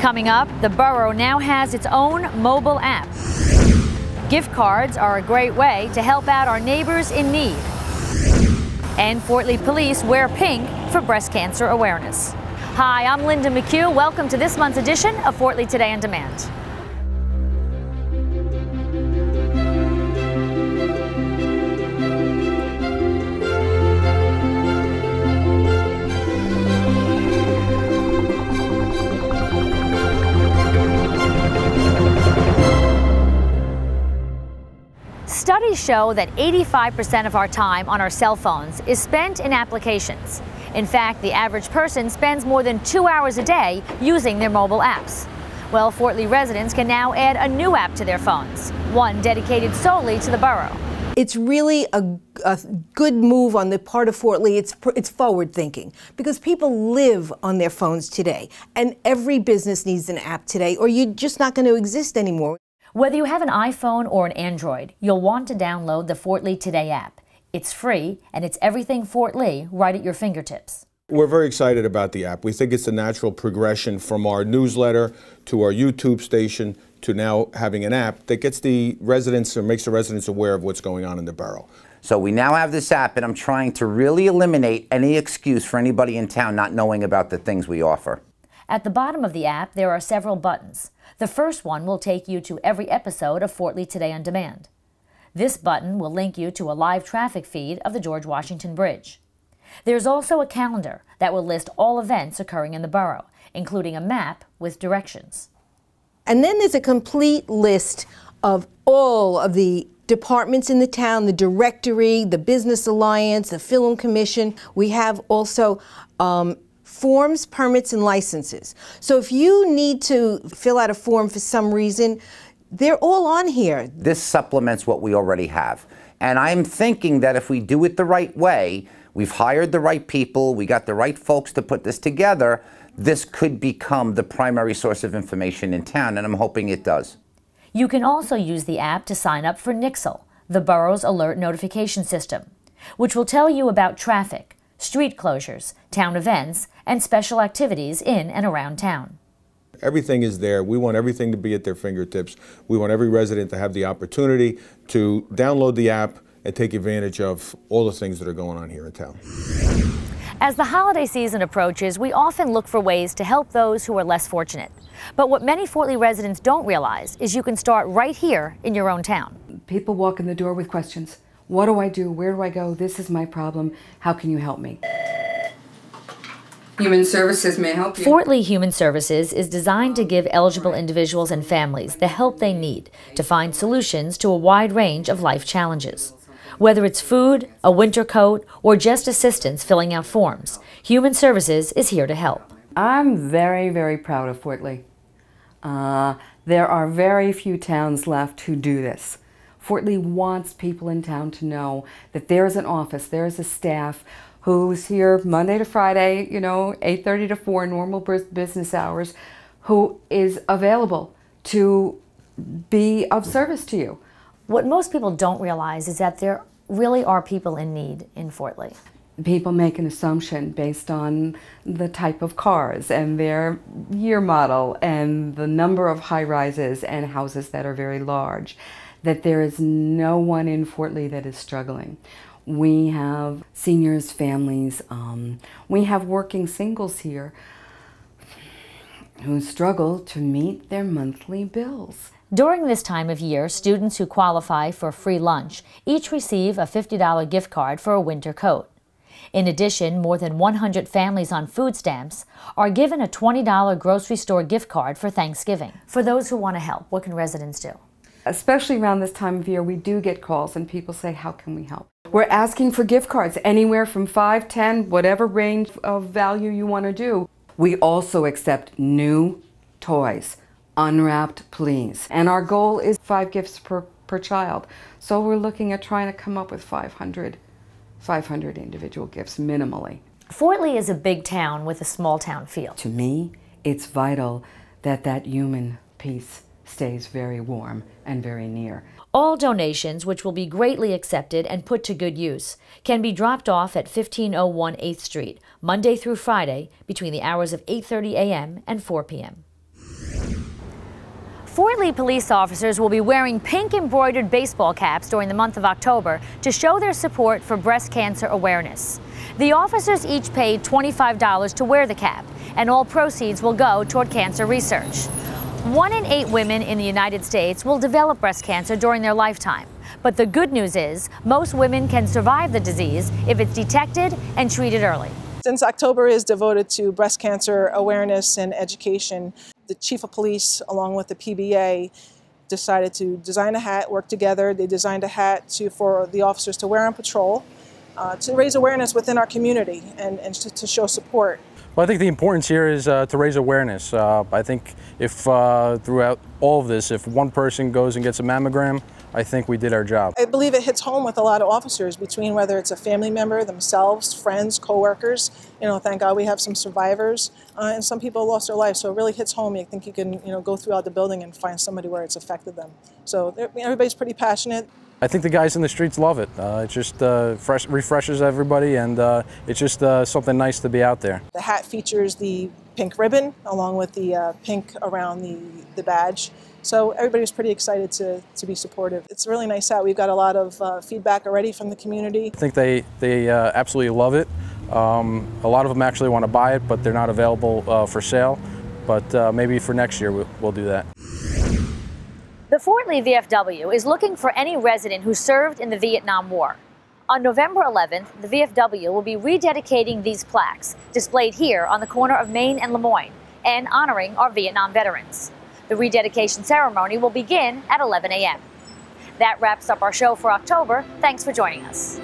Coming up, the borough now has its own mobile app. Gift cards are a great way to help out our neighbors in need. And Fort Lee police wear pink for breast cancer awareness. Hi, I'm Linda McHugh. Welcome to this month's edition of Fort Lee Today on Demand. Studies show that 85% of our time on our cell phones is spent in applications. In fact, the average person spends more than 2 hours a day using their mobile apps. Well, Fort Lee residents can now add a new app to their phones, one dedicated solely to the borough. It's really a good move on the part of Fort Lee. It's forward thinking because people live on their phones today, and every business needs an app today or you're just not going to exist anymore. Whether you have an iPhone or an Android, you'll want to download the Fort Lee Today app. It's free, and it's everything Fort Lee right at your fingertips. We're very excited about the app. We think it's a natural progression from our newsletter to our YouTube station to now having an app that gets the residents or makes the residents aware of what's going on in the borough. So we now have this app, and I'm trying to really eliminate any excuse for anybody in town not knowing about the things we offer. At the bottom of the app, there are several buttons. The first one will take you to every episode of Fort Lee Today on Demand. This button will link you to a live traffic feed of the George Washington Bridge. There's also a calendar that will list all events occurring in the borough, including a map with directions. And then there's a complete list of all of the departments in the town, the directory, the Business Alliance, the Film Commission. We have also forms, permits, and licenses. So if you need to fill out a form for some reason, they're all on here. This supplements what we already have. And I'm thinking that if we do it the right way, we've hired the right people, we got the right folks to put this together, this could become the primary source of information in town, and I'm hoping it does. You can also use the app to sign up for Nixle, the borough's alert notification system, which will tell you about traffic, street closures, town events, and special activities in and around town. Everything is there. We want everything to be at their fingertips. We want every resident to have the opportunity to download the app and take advantage of all the things that are going on here in town. As the holiday season approaches, we often look for ways to help those who are less fortunate. But what many Fort Lee residents don't realize is you can start right here in your own town. People walk in the door with questions. What do I do? Where do I go? This is my problem. How can you help me? Human Services may help you. Fort Lee Human Services is designed to give eligible individuals and families the help they need to find solutions to a wide range of life challenges. Whether it's food, a winter coat, or just assistance filling out forms, Human Services is here to help. I'm very, very proud of Fort Lee. There are very few towns left who do this. Fort Lee wants people in town to know that there's an office, there's a staff who's here Monday to Friday, 8:30 to 4, normal business hours, who is available to be of service to you. What most people don't realize is that there really are people in need in Fort Lee. People make an assumption based on the type of cars and their year model and the number of high-rises and houses that are very large, that there is no one in Fort Lee that is struggling. We have seniors, families, we have working singles here who struggle to meet their monthly bills. During this time of year, students who qualify for free lunch each receive a $50 gift card for a winter coat. In addition, more than 100 families on food stamps are given a $20 grocery store gift card for Thanksgiving. For those who want to help, what can residents do? Especially around this time of year, we do get calls and people say, how can we help? We're asking for gift cards anywhere from 5, 10, whatever range of value you want to do. We also accept new toys, unwrapped, please. And our goal is 5 gifts per child. So we're looking at trying to come up with 500 individual gifts minimally. Fort Lee is a big town with a small town feel. To me, it's vital that that human piece stays very warm and very near. All donations, which will be greatly accepted and put to good use, can be dropped off at 1501 8th Street, Monday through Friday, between the hours of 8:30 a.m. and 4 p.m. Fort Lee police officers will be wearing pink embroidered baseball caps during the month of October to show their support for breast cancer awareness. The officers each paid $25 to wear the cap, and all proceeds will go toward cancer research. 1 in 8 women in the United States will develop breast cancer during their lifetime. But the good news is most women can survive the disease if it's detected and treated early. Since October is devoted to breast cancer awareness and education, the Chief of Police, along with the PBA, decided to design a hat, work together. They designed a hat for the officers to wear on patrol, to raise awareness within our community and to show support. Well, I think the importance here is to raise awareness. I think if throughout all of this, if one person goes and gets a mammogram, I think we did our job. I believe it hits home with a lot of officers, between whether it's a family member, themselves, friends, co-workers. You know, thank God we have some survivors, and some people lost their lives. So it really hits home. I think you can, go throughout the building and find somebody where it's affected them. So everybody's pretty passionate. I think the guys in the streets love it. It just refreshes everybody, and it's just something nice to be out there. The hat features the pink ribbon along with the pink around the badge. So everybody's pretty excited to be supportive. It's a really nice hat. We've got a lot of feedback already from the community. I think they absolutely love it. A lot of them actually want to buy it, but they're not available for sale. But maybe for next year we'll do that. The Fort Lee VFW is looking for any resident who served in the Vietnam War. On November 11th, the VFW will be rededicating these plaques, displayed here on the corner of Main and Lemoyne, and honoring our Vietnam veterans. The rededication ceremony will begin at 11 a.m. That wraps up our show for October. Thanks for joining us.